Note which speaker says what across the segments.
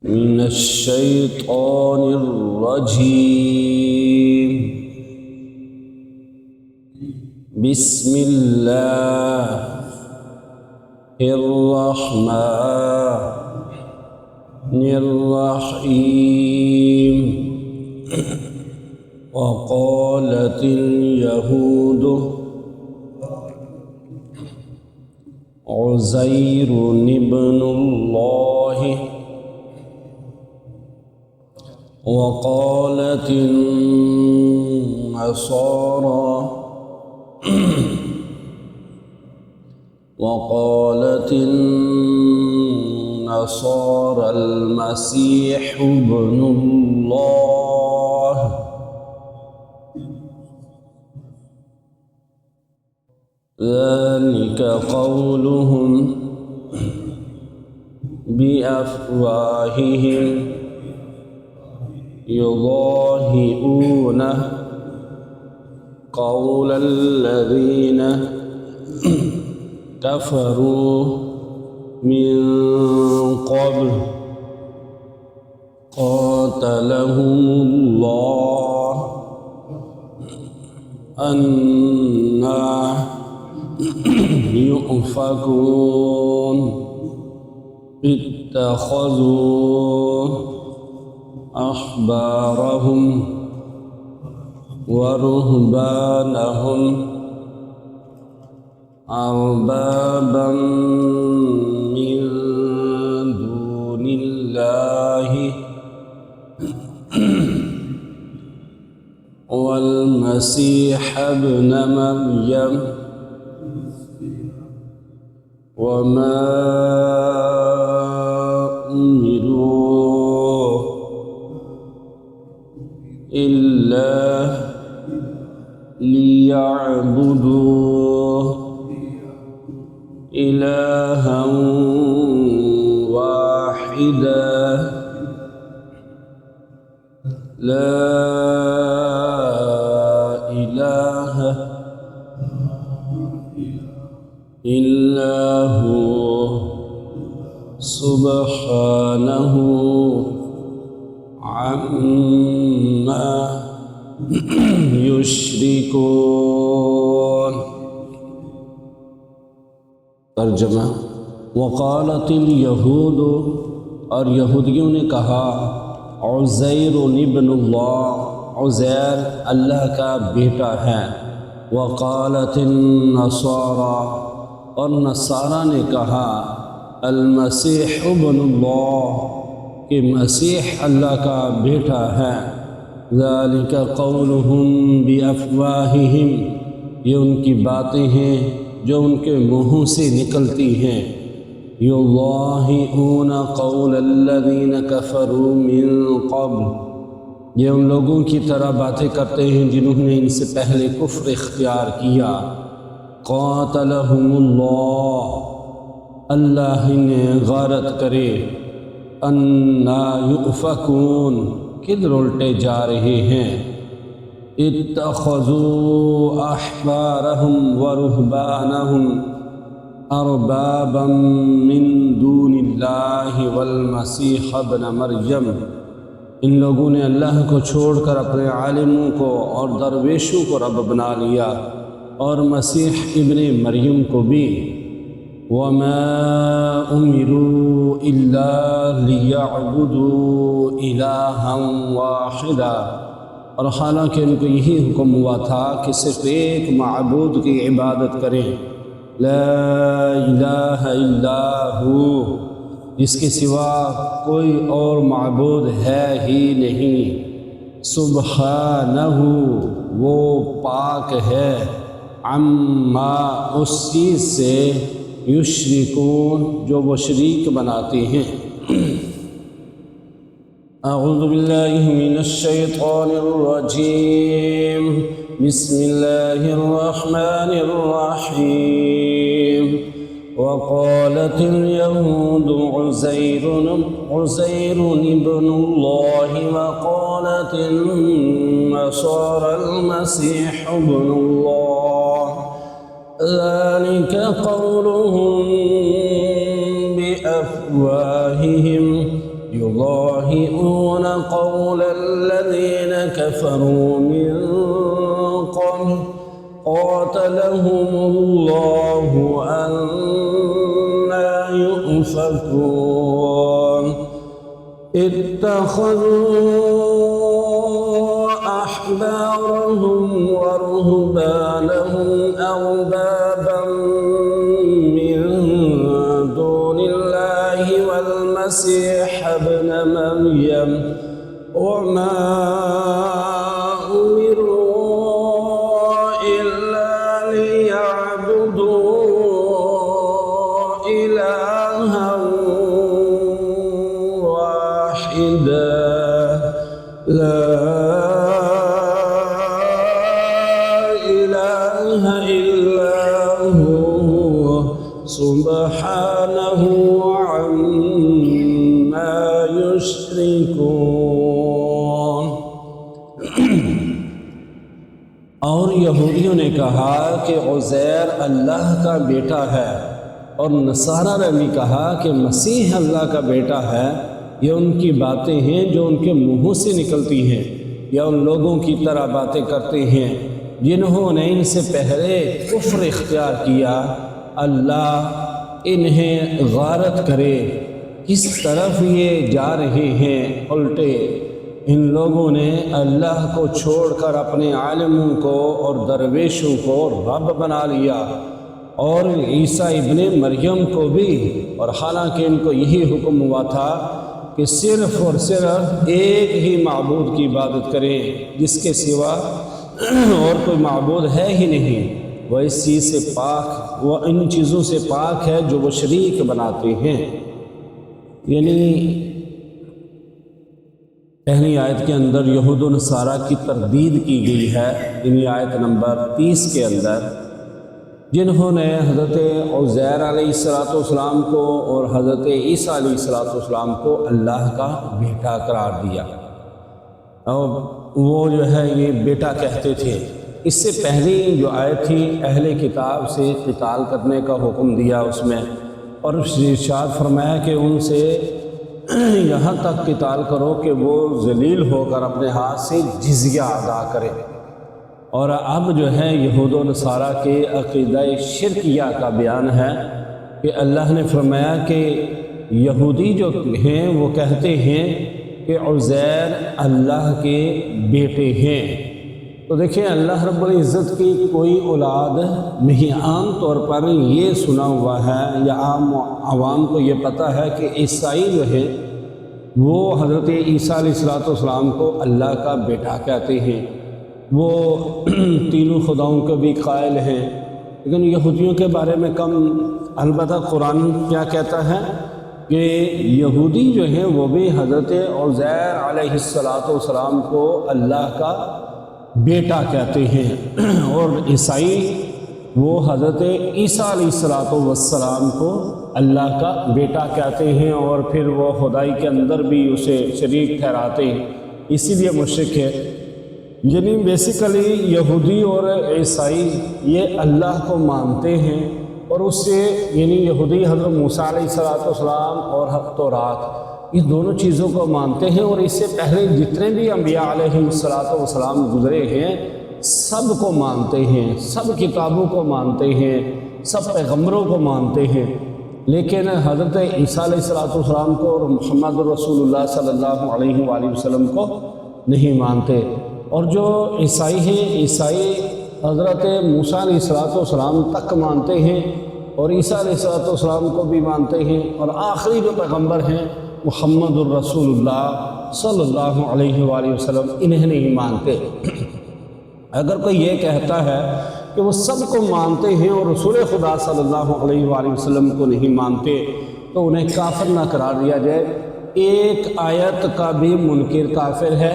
Speaker 1: من الشيطان الرجيم. بسم الله الرحمن الرحيم. وقالت اليهود عزير ابن الله وقالت النصارى المسيح ابن الله. ذلك قولهم بأفواههم يضاهئون قول الذين كفروا من قبل قاتلهم الله أنى يؤفكون. اتخذوا أحبارهم ورهبانهم أربابا من دون الله والمسيح ابن مريم وما أمروا إلا ليعبدوا إلها واحدا لا إله إلا هو سبحانه عما يشركون. ترجمہ: وقالت الیہود، اور یہودیوں نے کہا، عزیر ابن اللہ، عزیر اللہ کا بیٹا ہے۔ وقالت النصارى، اور نصارہ نے کہا، المسیح ابن اللہ، کہ مسیح اللہ کا بیٹا ہے۔ ذالک قولہم بافواہہم، یہ ان کی باتیں ہیں جو ان کے منہوں سے نکلتی ہیں۔ یضاہئون قول الذین کفروا من قبل، یہ ان لوگوں کی طرح باتیں کرتے ہیں جنہوں نے ان سے پہلے کفر اختیار کیا۔ قاتلہم اللہ، اللہ نے غارت کرے، انا یؤفکون، کدھر الٹے جا رہے ہیں۔ اتخذوا احبارہم ورہبانہم اربابا من دون اللہ والمسیح ابن مریم، ان لوگوں نے اللہ کو چھوڑ کر اپنے عالموں کو اور درویشوں کو رب بنا لیا، اور مسیح ابن مریم کو بھی۔ وما امروا الا ليعبدوا الہا واحدا، اور حالانکہ ان کو یہی حکم ہوا تھا کہ صرف ایک معبود کی عبادت کریں، لا الہ الا ہو، جس کے سوا کوئی اور معبود ہے ہی نہیں۔ سبحانہ، وہ پاک ہے، عما، اس چیز سے، یشرکون، جو وہ شریک بناتے ہیں۔ اعوذ باللہ من الشیطان الرجیم، بسم اللہ الرحمن الرحیم۔ وقالت اليهود عزير ابن الله وقالت النصارى المسيح ابن الله، ذلك قولهم بأفواههم يضاهئون قول الذين كفروا من قبل قاتلهم الله أنى يؤفكون اتخذوا أحبارهم ورهبانهم أربابا من دون الله والمسيح ابن مريم وما أمروا إلا ليعبدوا إلها واحدا لا إله إلا هو سبحانه عما يشركون۔ اور یہودیوں نے کہا کہ عزیر اللہ کا بیٹا ہے، اور نصارہ نے بھی کہا کہ مسیح اللہ کا بیٹا ہے۔ یہ ان کی باتیں ہیں جو ان کے منہوں سے نکلتی ہیں، یا ان لوگوں کی طرح باتیں کرتے ہیں جنہوں نے ان سے پہلے کفر اختیار کیا۔ اللہ انہیں غارت کرے، کس طرف یہ جا رہے ہیں الٹے۔ ان لوگوں نے اللہ کو چھوڑ کر اپنے عالموں کو اور درویشوں کو رب بنا لیا، اور عیسیٰ ابن مریم کو بھی، اور حالانکہ ان کو یہی حکم ہوا تھا کہ صرف اور صرف ایک ہی معبود کی عبادت کریں جس کے سوا اور کوئی معبود ہے ہی نہیں۔ وہ اس چیز سے پاک، وہ ان چیزوں سے پاک ہے جو وہ شریک بناتے ہیں۔ یعنی پہلی آیت کے اندر یہود و نصارہ کی تردید کی گئی ہے، یعنی آیت نمبر 30 کے اندر، جنہوں نے حضرت عزیر علیہ السلام کو اور حضرت عیسیٰ علیہ السلام کو اللہ کا بیٹا قرار دیا، اور وہ جو ہے یہ بیٹا کہتے تھے۔ اس سے پہلی جو آیت تھی اہل کتاب سے قتال کرنے کا حکم دیا اس میں، اور ارشاد فرمایا کہ ان سے یہاں تک قتال کرو کہ وہ ذلیل ہو کر اپنے ہاتھ سے جزیہ ادا کرے۔ اور اب جو ہے یہود و نصارہ کے عقیدہ شرکیہ کا بیان ہے کہ اللہ نے فرمایا کہ یہودی جو ہیں وہ کہتے ہیں کہ عزیر اللہ کے بیٹے ہیں۔ تو دیکھیں اللہ رب العزت کی کوئی اولاد نہیں۔ عام طور پر یہ سنا ہوا ہے یا عام عوام کو یہ پتہ ہے کہ عیسائی جو ہے وہ حضرت عیسیٰ علیہ السلام کو اللہ کا بیٹا کہتے ہیں، وہ تینوں خداؤں کے بھی قائل ہیں، لیکن یہودیوں کے بارے میں کم۔ البتہ قرآن کیا کہتا ہے کہ یہودی جو ہیں وہ بھی حضرت عزیر علیہ السلام کو اللہ کا بیٹا کہتے ہیں، اور عیسائی وہ حضرت عیسیٰ علیہ السلام کو اللہ کا بیٹا کہتے ہیں، اور پھر وہ خدائی کے اندر بھی اسے شریک ٹھہراتے ہیں، اسی لیے مشرک ہے۔ یعنی بیسیکلی یہودی اور عیسائی یہ اللہ کو مانتے ہیں، اور اس سے یعنی یہودی حضرت موسیٰ علیہ السلام اور تورات اس دونوں چیزوں کو مانتے ہیں، اور اس سے پہلے جتنے بھی انبیاء علیہ السلام گزرے ہیں سب کو مانتے ہیں، سب کتابوں کو مانتے ہیں، سب پیغمبروں کو مانتے ہیں، لیکن حضرت عیسیٰ علیہ السلام کو اور محمد رسول اللہ صلی اللہ علیہ وآلہ وسلم کو نہیں مانتے۔ اور جو عیسائی ہیں، عیسائی حضرت موسیٰ علیہ السلام تک مانتے ہیں، اور عیسیٰ علیہ السلام کو بھی مانتے ہیں، اور آخری جو پیغمبر ہیں محمد الرسول اللہ صلی اللہ علیہ وآلہ وسلم انہیں نہیں مانتے۔ اگر کوئی یہ کہتا ہے کہ وہ سب کو مانتے ہیں اور رسول خدا صلی اللہ علیہ وآلہ وسلم کو نہیں مانتے، تو انہیں کافر نہ قرار دیا جائے۔ ایک آیت کا بھی منکر کافر ہے،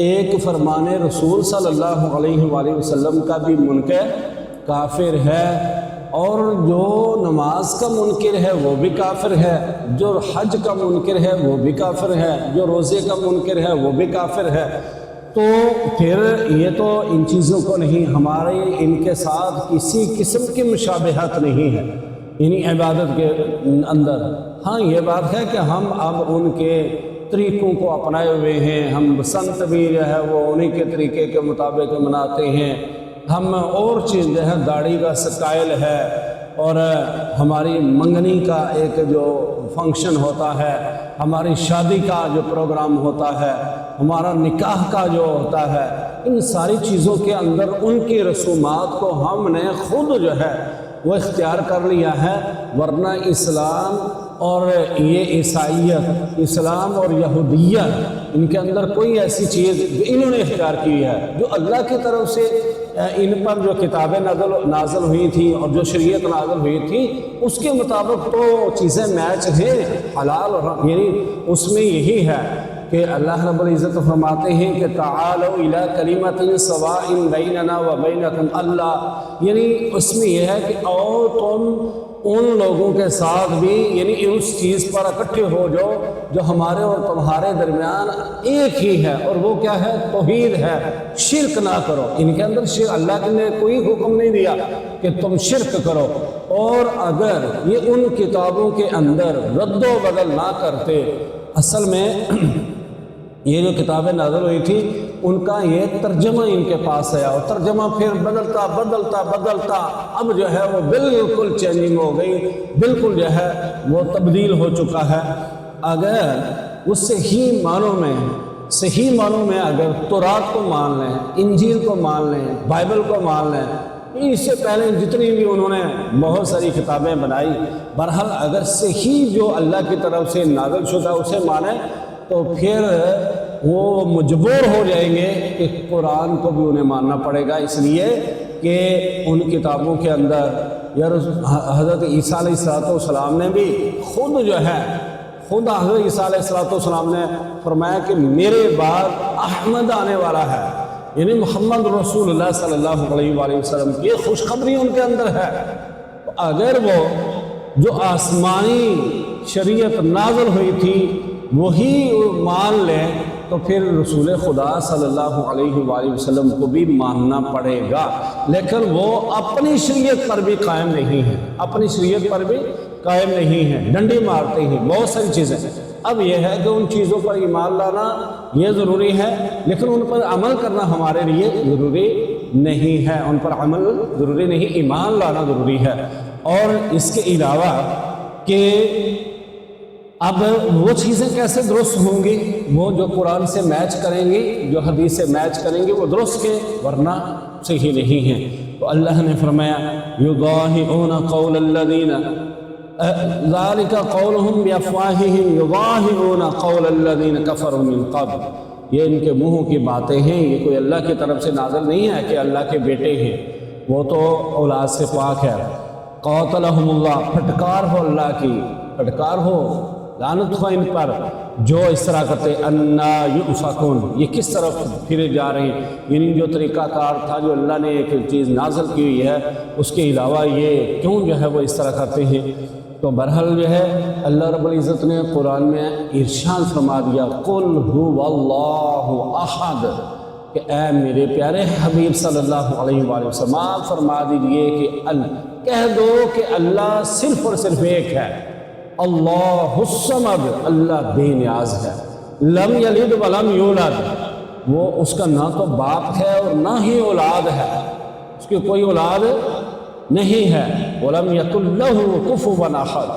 Speaker 1: ایک فرمان رسول صلی اللہ علیہ وآلہ وسلم کا بھی منکر کافر ہے، اور جو نماز کا منکر ہے وہ بھی کافر ہے، جو حج کا منکر ہے وہ بھی کافر ہے، جو روزے کا منکر ہے وہ بھی کافر ہے۔ تو پھر یہ تو ان چیزوں کو نہیں، ہمارے ان کے ساتھ کسی قسم کی مشابہت نہیں ہے۔ یعنی عبادت کے اندر۔ ہاں یہ بات ہے کہ ہم اب ان کے طریقوں کو اپنائے ہوئے ہیں، ہم سنت بھی جو ہے وہ انہی کے طریقے کے مطابق مناتے ہیں، ہم اور چیز جو ہے داڑھی کا سٹائل ہے، اور ہماری منگنی کا ایک جو فنکشن ہوتا ہے، ہماری شادی کا جو پروگرام ہوتا ہے، ہمارا نکاح کا جو ہوتا ہے، ان ساری چیزوں کے اندر ان کی رسومات کو ہم نے خود جو ہے وہ اختیار کر لیا ہے، ورنہ اسلام اور یہ عیسائیت، اسلام اور یہودیت، ان کے اندر کوئی ایسی چیز انہوں نے اختیار کی ہے جو اللہ کی طرف سے ان پر جو کتابیں نازل ہوئی تھی اور جو شریعت نازل ہوئی تھی اس کے مطابق تو چیزیں میچ ہیں، حلال، یعنی اس میں یہی ہے کہ اللہ رب العزت فرماتے ہیں کہ تعالوا الی کلمۃ سواء بیننا و بینکم اللہ، یعنی اس میں یہ ہے کہ اور تم ان لوگوں کے ساتھ بھی یعنی اس چیز پر اکٹھے ہو جاؤ جو ہمارے اور تمہارے درمیان ایک ہی ہے، اور وہ کیا ہے؟ توحید ہے، شرک نہ کرو۔ ان کے اندر شرک، اللہ نے کوئی حکم نہیں دیا کہ تم شرک کرو، اور اگر یہ ان کتابوں کے اندر رد و بدل نہ کرتے، اصل میں یہ جو کتابیں نازل ہوئی تھی ان کا یہ ترجمہ ان کے پاس آیا، اور ترجمہ پھر بدلتا اب جو ہے وہ بالکل چینجنگ ہو گئی، بالکل جو ہے وہ تبدیل ہو چکا ہے۔ اگر اس صحیح معنوں میں اگر تورات کو مان لیں، انجیل کو مان لیں، بائبل کو مان لیں، اس سے پہلے جتنی بھی انہوں نے بہت ساری کتابیں بنائی، بہرحال اگر صحیح جو اللہ کی طرف سے نازل شدہ اسے مانیں تو پھر وہ مجبور ہو جائیں گے کہ قرآن کو بھی انہیں ماننا پڑے گا، اس لیے کہ ان کتابوں کے اندر حضرت عیسیٰ علیہ السلام نے بھی خود حضرت عیسیٰ علیہ السلام نے فرمایا کہ میرے بعد احمد آنے والا ہے، یعنی محمد رسول اللہ صلی اللہ علیہ وآلہ وسلم کی خوشخبری ان کے اندر ہے۔ اگر وہ جو آسمانی شریعت نازل ہوئی تھی وہی مان لیں تو پھر رسول خدا صلی اللہ علیہ وآلہ وسلم کو بھی ماننا پڑے گا، لیکن وہ اپنی شریعت پر بھی قائم نہیں ہے، ڈنڈی مارتے ہیں بہت ساری چیزیں۔ اب یہ ہے کہ ان چیزوں پر ایمان لانا یہ ضروری ہے، لیکن ان پر عمل کرنا ہمارے لیے ضروری نہیں ہے، ان پر عمل ضروری نہیں، ایمان لانا ضروری ہے۔ اور اس کے علاوہ کہ اب وہ چیزیں کیسے درست ہوں گی؟ وہ جو قرآن سے میچ کریں گی، جو حدیث سے میچ کریں گی وہ درست ہیں، ورنہ صحیح نہیں ہیں۔ تو اللہ نے فرمایا یضاہئون قول الذین ذالک قولہم بافواہہم یضاہئون قول الذین کفروا من قبل، یہ ان کے منہوں کی باتیں ہیں، یہ کوئی اللہ کی طرف سے نازل نہیں ہے کہ اللہ کے بیٹے ہیں، وہ تو اولاد سے پاک ہے۔ قاتلہم اللہ، پھٹکار ہو اللہ کی، پھٹکار ہو، لعنت ہو ان پر جو اس طرح کرتے، انا یؤفکون، یہ کس طرف پھرے جا رہے ہیں، یعنی جو طریقہ کار تھا جو اللہ نے ایک چیز نازل کی ہوئی ہے اس کے علاوہ یہ کیوں جو ہے وہ اس طرح کرتے ہیں۔ تو بہرحال جو ہے اللہ رب العزت نے قرآن میں ارشاد فرما دیا قل هو اللہ احد، کہ اے میرے پیارے حبیب صلی اللہ علیہ وآلہ وسلم آپ فرما دیجئے کہ کہہ دو کہ اللہ صرف اور صرف ایک ہے، اللہ الصمد، اللہ بے نیاز ہے، لم یلد ولم یولد، وہ اس کا نہ تو باپ ہے اور نہ ہی اولاد ہے، اس کی کوئی اولاد نہیں ہے، ولم یکن لہ کفوا احد،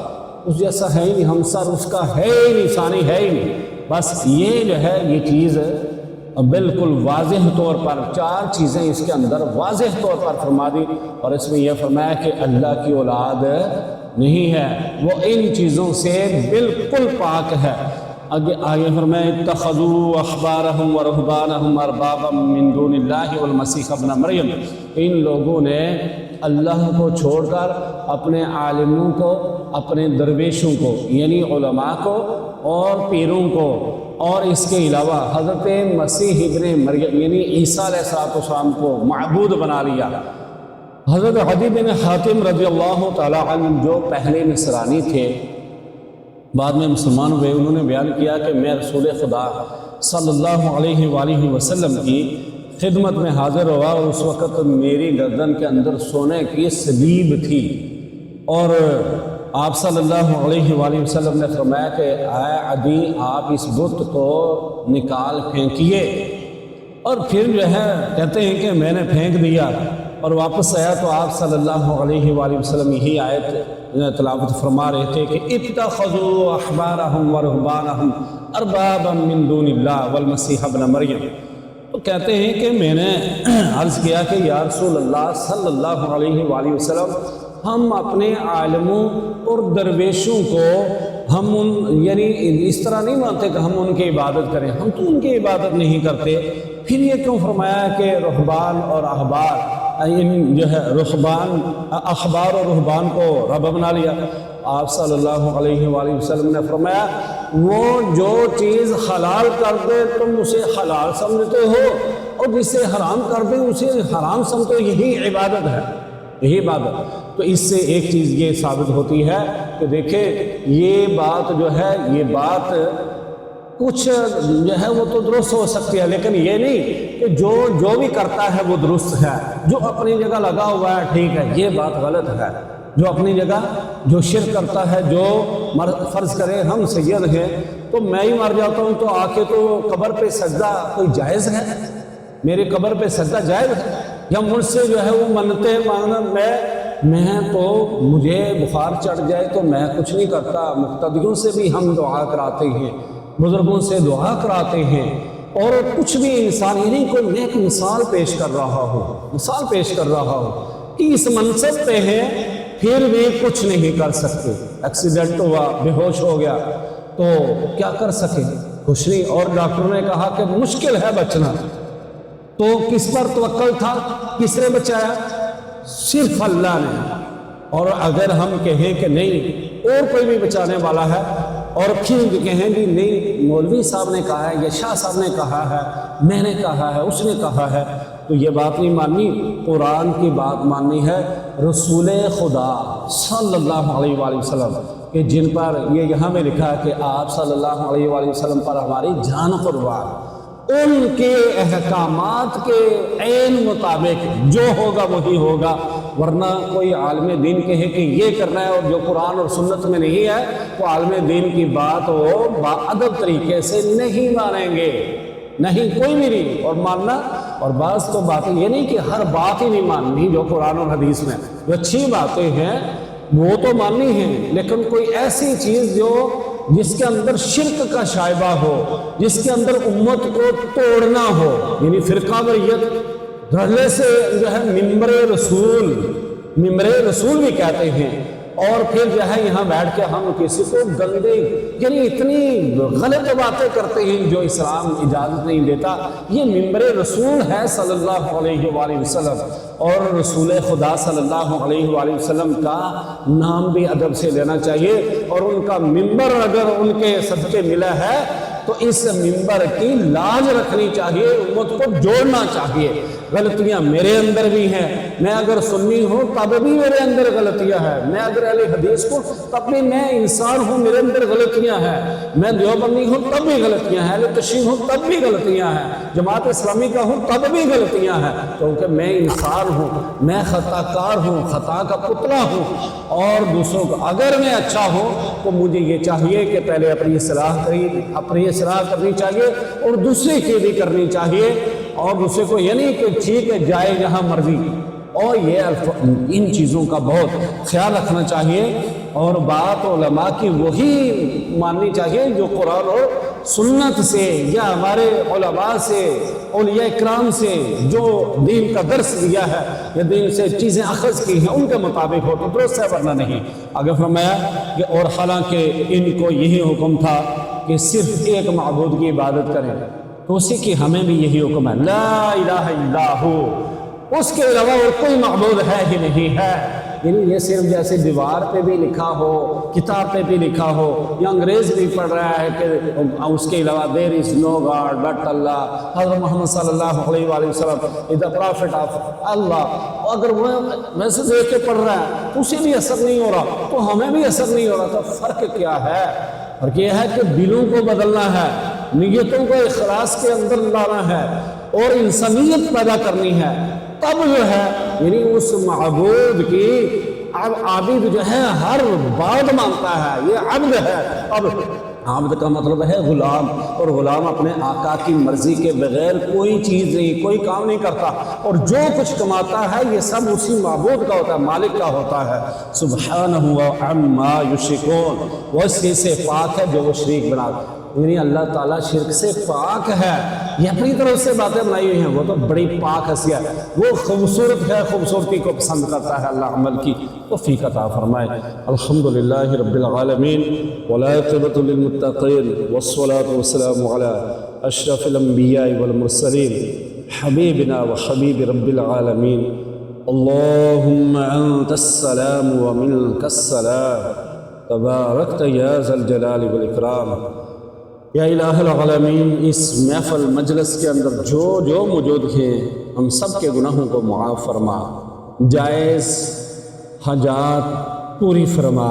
Speaker 1: اس جیسا ہے ہی نہیں، ہمسر اس کا ہے ہی نہیں، ثانی ہے ہی نہیں۔ بس یہ جو ہے یہ چیز بالکل واضح طور پر چار چیزیں اس کے اندر واضح طور پر فرما دی، اور اس میں یہ فرمایا کہ اللہ کی اولاد نہیں ہے، وہ ان چیزوں سے بالکل پاک ہے۔ آگے فرمایا اتخذوا احبارهم ورهبانهم اربابا من دون اللہ والمسیح ابن مریم، ان لوگوں نے اللہ کو چھوڑ کر اپنے عالموں کو، اپنے درویشوں کو یعنی علماء کو اور پیروں کو، اور اس کے علاوہ حضرت مسیح ابن مریم یعنی عیسیٰ علیہ السلام کو معبود بنا لیا۔ حضرت عدی بن حاتم رضی اللہ تعالیٰ عنہ جو پہلے نصرانی تھے بعد میں مسلمان ہوئے، انہوں نے بیان کیا کہ میں رسول خدا صلی اللہ علیہ وآلہ وسلم کی خدمت میں حاضر ہوا، اور اس وقت میری گردن کے اندر سونے کی سلیب تھی، اور آپ صلی اللہ علیہ وآلہ وسلم نے فرمایا کہ اے عدی آپ اس بت کو نکال پھینکیے، اور پھر جو ہے کہتے ہیں کہ میں نے پھینک دیا اور واپس آیا تو آپ صلی اللہ علیہ وآلہ وسلم یہی آیت تلاوت فرما رہے تھے کہ اتخذوا احبارهم ورهبانهم اربابا من دون اللہ والمسیح ابن مریم۔ تو کہتے ہیں کہ میں نے عرض کیا کہ یا رسول اللہ صلی اللہ علیہ وآلہ وسلم، ہم اپنے عالموں اور درویشوں کو ہم یعنی اس طرح نہیں مانتے کہ ہم ان کی عبادت کریں، ہم تو ان کی عبادت نہیں کرتے، پھر یہ کیوں فرمایا کہ رہبان اور احبار جو ہے احبار اور رہبان کو رب بنا لیا؟ آپ صلی اللہ علیہ وآلہ وسلم نے فرمایا وہ جو چیز حلال کر دے تم اسے حلال سمجھتے ہو، اور جسے حرام کر دے اسے حرام سمجھتے ہو، یہی عبادت ہے، یہی عبادت۔ تو اس سے ایک چیز یہ ثابت ہوتی ہے کہ دیکھیں یہ بات جو ہے، یہ بات کچھ جو ہے وہ تو درست ہو سکتی ہے، لیکن یہ نہیں کہ جو بھی کرتا ہے وہ درست ہے، جو اپنی جگہ لگا ہوا ہے ٹھیک ہے، یہ بات غلط ہے۔ جو اپنی جگہ جو شرک کرتا ہے، جو فرض کرے ہم سید ہیں تو میں ہی مر جاتا ہوں تو آ کے تو قبر پہ سجدہ کوئی جائز ہے؟ میری قبر پہ سجدہ جائز ہے؟ یا مجھ سے جو ہے وہ منتیں مانگنا، میں تو مجھے بخار چڑھ جائے تو میں کچھ نہیں کرتا، مقتدیوں سے بھی ہم دعا کراتے ہیں، بزرگوں سے دعا کراتے ہیں، اور کچھ بھی انسان ہی نہیں، کوئی نیک مثال پیش کر رہا ہو، مثال پیش کر رہا ہو کہ اس منصب پہ ہے پھر بھی کچھ نہیں کر سکتے، ایکسیڈنٹ ہوا، بے ہوش ہو گیا تو کیا کر سکے؟ کچھ نہیں، اور ڈاکٹر نے کہا کہ مشکل ہے بچنا، تو کس پر توکل تھا؟ کس نے بچایا؟ صرف اللہ نے۔ اور اگر ہم کہیں کہ نہیں اور کوئی بھی بچانے والا ہے، اور پھر کہیں بھی نہیں مولوی صاحب نے کہا ہے یا شاہ صاحب نے کہا ہے، میں نے کہا ہے، اس نے کہا ہے، تو یہ بات نہیں ماننی، قرآن کی بات ماننی ہے، رسول خدا صلی اللہ علیہ وآلہ وسلم کہ جن پر یہ یہاں میں لکھا ہے کہ آپ صلی اللہ علیہ وآلہ وسلم پر ہماری جان قربان، ان کے احکامات کے عین مطابق جو ہوگا وہی ہوگا، ورنہ کوئی عالم دین کہے کہ یہ کرنا ہے اور جو قرآن اور سنت میں نہیں ہے وہ عالم دین کی بات وہ باادب طریقے سے نہیں مانیں گے، نہیں، کوئی بھی نہیں، اور ماننا، اور بعض تو باتیں یہ نہیں کہ ہر بات ہی نہیں ماننی جو قرآن اور حدیث میں، جو اچھی باتیں ہیں وہ تو ماننی ہیں، لیکن کوئی ایسی چیز جس کے اندر شرک کا شائبہ ہو، جس کے اندر امت کو توڑنا ہو، یعنی فرقہ واریت، دھڑلے سے جو ہے ممبر رسول بھی کہتے ہیں، اور پھر جو ہے یہاں بیٹھ کے ہم کسی کو گندے یعنی اتنی غلط باتیں کرتے ہیں جو اسلام اجازت نہیں دیتا۔ یہ ممبر رسول ہے صلی اللہ علیہ وآلہ وسلم، اور رسول خدا صلی اللہ علیہ وآلہ وسلم کا نام بھی ادب سے لینا چاہیے، اور ان کا ممبر اگر ان کے صدقے ملا ہے تو اس ممبر کی لاج رکھنی چاہیے، امت کو جوڑنا چاہیے۔ غلطیاں میرے اندر بھی ہیں، میں اگر سنی ہوں تب بھی میرے اندر غلطیاں ہیں، میں اگر اہل حدیث کو تب بھی میں انسان ہوں، میرے اندر غلطیاں ہیں، میں دیوبندی ہوں تب بھی غلطیاں ہیں، اہل تشیع ہوں تب بھی غلطیاں ہیں، جماعت اسلامی کا ہوں تب بھی غلطیاں ہیں، کیونکہ میں انسان ہوں، میں خطا کار ہوں، خطا کا پتلا ہوں، اور دوسروں کو اگر میں اچھا ہوں تو مجھے یہ چاہیے کہ پہلے اپنی اصلاح کرنی چاہیے اور دوسرے کی بھی کرنی چاہیے، اور دوسرے کو یعنی کہ ٹھیک ہے جائے جہاں مرضی، اور یہ ان چیزوں کا بہت خیال رکھنا چاہیے، اور بات علماء کی وہی ماننی چاہیے جو قرآن اور سنت سے یا ہمارے علماء سے، اولیاء اکرام سے جو دین کا درس دیا ہے یا دین سے چیزیں اخذ کی ہیں ان کے مطابق ہو تو درست ہے، ورنہ نہیں۔ آگے فرمایا کہ اور حالانکہ ان کو یہی حکم تھا کہ صرف ایک معبود کی عبادت کریں، تو اسی کی ہمیں بھی یہی حکم ہے، لا الہ الا ہو، اس کے علاوہ اور کوئی معبود ہے ہی نہیں ہے۔ یعنی یہ صرف جیسے دیوار پہ بھی لکھا ہو، کتاب پہ بھی لکھا ہو، یا انگریز بھی پڑھ رہا ہے کہ اس کے علاوہ there is no God but Allah، حضرت محمد صلی اللہ علیہ وآلہ وسلم is the prophet of Allah، اگر وہ ویسے دیکھ کے پڑھ رہا ہے تو اسے بھی اثر نہیں ہو رہا تو ہمیں بھی اثر نہیں ہو رہا، تو فرق کیا ہے؟ فرق یہ ہے کہ دلوں کو بدلنا ہے، نیتوں کو اخلاص کے اندر لانا ہے اور انسانیت پیدا کرنی ہے، تب جو ہے یعنی اس معبود کی اب عابد جو ہے ہر بات مانتا ہے، یہ عبد ہے۔ اب عبد کا مطلب ہے غلام، اور غلام اپنے آقا کی مرضی کے بغیر کوئی چیز نہیں، کوئی کام نہیں کرتا، اور جو کچھ کماتا ہے یہ سب اسی معبود کا ہوتا ہے، مالک کا ہوتا ہے۔ سبحانہ عما یشرکون، وہ اس چیز سے پاک ہے جو وہ شریک بنا، یعنی اللہ تعالیٰ شرک سے پاک ہے۔ یہ اپنی طرف سے باتیں بنائی ہوئی ہیں، وہ تو بڑی پاک حیثیت ہے، وہ خوبصورت ہے، خوبصورتی کو پسند کرتا ہے، اللہ عمل کی توفیق عطا فرمائے۔ الحمدللہ رب العالمین والعاقبۃ للمتقین والصلاة والسلام علی اشرف الانبیاء والمرسلین حبیبنا وحبیب رب العالمین اللہم انت السلام ومنک السلام تبارکت یا ذا الجلال والاکرام۔ یا الہ العالمین، اس محفل مجلس کے اندر جو موجود ہیں، ہم سب کے گناہوں کو معاف فرما، جائز حاجات پوری فرما،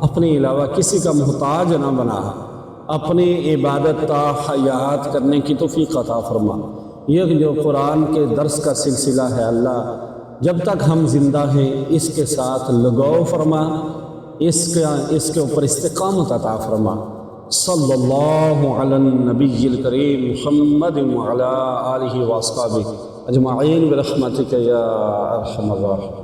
Speaker 1: اپنے علاوہ کسی کا محتاج نہ بنا، اپنی عبادت تا حیات کرنے کی توفیق عطا فرما۔ یہ جو قرآن کے درس کا سلسلہ ہے اللہ، جب تک ہم زندہ ہیں اس کے ساتھ لگاؤ فرما، اس کے اوپر استقامت عطا فرما۔ صلی اللہ علی النبی الکریم محمد وعلی آلہ واصحابہ اجمعین برحمتک یا ارحم الراحمین۔